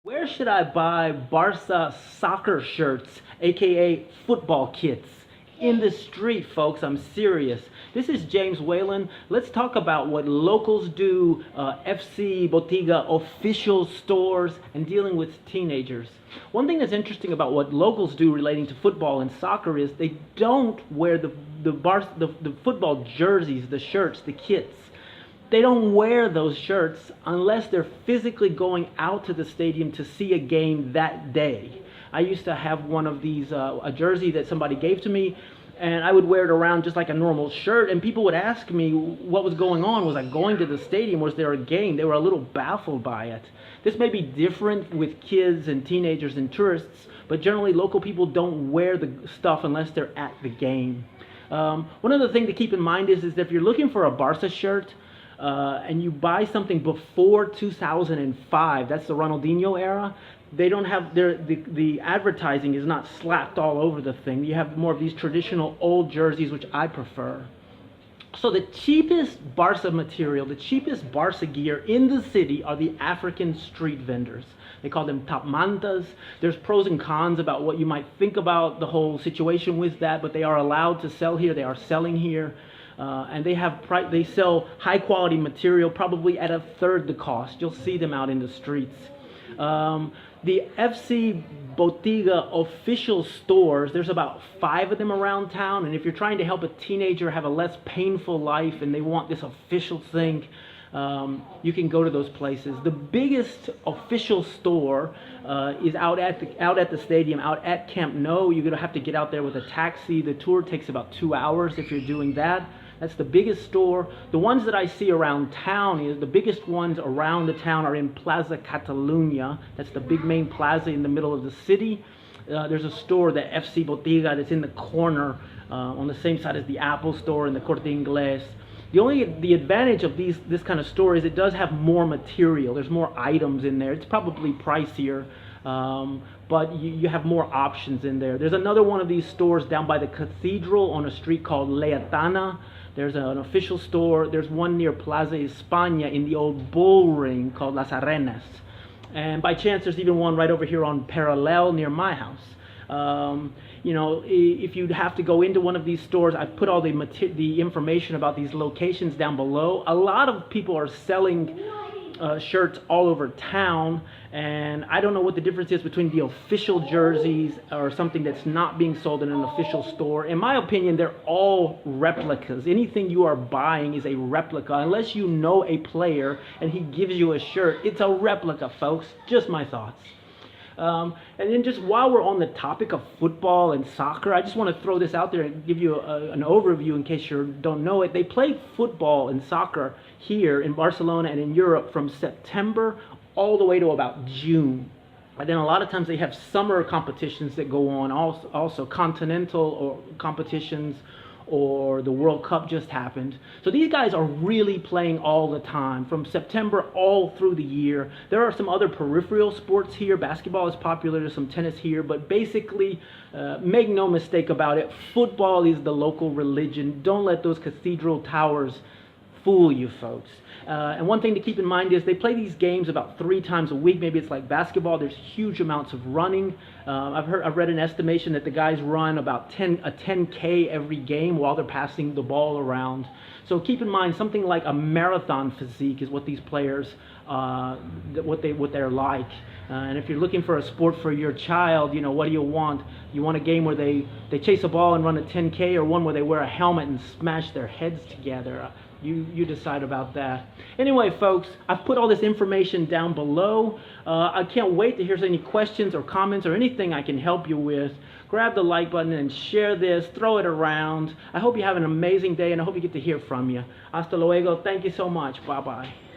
Where should I buy Barça soccer shirts, aka football kits? In the street, folks, I'm serious. This is James Whalen. Let's talk about what locals do, FC, Botiga, official stores, and dealing with teenagers. One thing that's interesting about what locals do relating to football and soccer is they don't wear the football jerseys, the shirts, the kits. They don't wear those shirts unless they're physically going out to the stadium to see a game that day. I used to have one of these, a jersey that somebody gave to me, and I would wear it around just like a normal shirt, and people would ask me what was going on. Was I going to the stadium? Was there a game? They were a little baffled by it. This may be different with kids and teenagers and tourists, but generally local people don't wear the stuff unless they're at the game. One other thing to keep in mind is that if you're looking for a Barca shirt, and you buy something before 2005, that's the Ronaldinho era, they don't have the advertising is not slapped all over the thing. You have more of these traditional old jerseys, which I prefer. So the cheapest Barca material, the cheapest Barca gear in the city are the African street vendors. They call them tapmantas. There's pros and cons about what you might think about the whole situation with that, but they are allowed to sell here. They are selling here. And they sell high quality material probably at a third the cost. You'll see them out in the streets. The FC Botiga official stores, there's about 5 of them around town, and if you're trying to help a teenager have a less painful life and they want this official thing, you can go to those places. The biggest official store is out at the stadium, out at Camp Nou. You're going to have to get out there with a taxi. The tour takes about 2 hours if you're doing that. That's the biggest store. The ones that I see around town, the biggest ones around the town are in Plaza Catalonia. That's the big main plaza in the middle of the city. There's a store, the FC Botiga, that's in the corner on the same side as the Apple store and the Corte Inglés. The advantage of this kind of store is it does have more material. There's more items in there. It's probably pricier, but you have more options in there. There's another one of these stores down by the Cathedral on a street called Leatana. There's an official store. There's one near Plaza España in the old bull ring called Las Arenas. And by chance, there's even one right over here on Parallel near my house. You know, if you'd have to go into one of these stores, I've put all the information about these locations down below. A lot of people are selling shirts all over town, and I don't know what the difference is between the official jerseys or something that's not being sold in an official store. In my opinion, they're all replicas. Anything you are buying is a replica. Unless you know a player and he gives you a shirt, it's a replica, folks. Just my thoughts. And then just while we're on the topic of football and soccer, I just want to throw this out there and give you an overview in case you don't know it. They play football and soccer here in Barcelona and in Europe from September all the way to about June. And then a lot of times they have summer competitions that go on, also continental or competitions, or the World Cup just happened. So these guys are really playing all the time, from September all through the year. There are some other peripheral sports here. Basketball is popular, there's some tennis here, but basically, make no mistake about it, football is the local religion. Don't let those cathedral towers fool you, folks. And one thing to keep in mind is they play these games about 3 times a week. Maybe it's like basketball. There's huge amounts of running. I've read an estimation that the guys run about a 10K every game while they're passing the ball around. So keep in mind, something like a marathon physique is what these players, what they're like. And if you're looking for a sport for your child, you know, what do you want? You want a game where they chase a ball and run a 10K, or one where they wear a helmet and smash their heads together? You decide about that. Anyway, folks, I've put all this information down below. I can't wait to hear any questions or comments or anything I can help you with. Grab the like button and share this. Throw it around. I hope you have an amazing day, and I hope you get to hear from you. Hasta luego. Thank you so much. Bye-bye.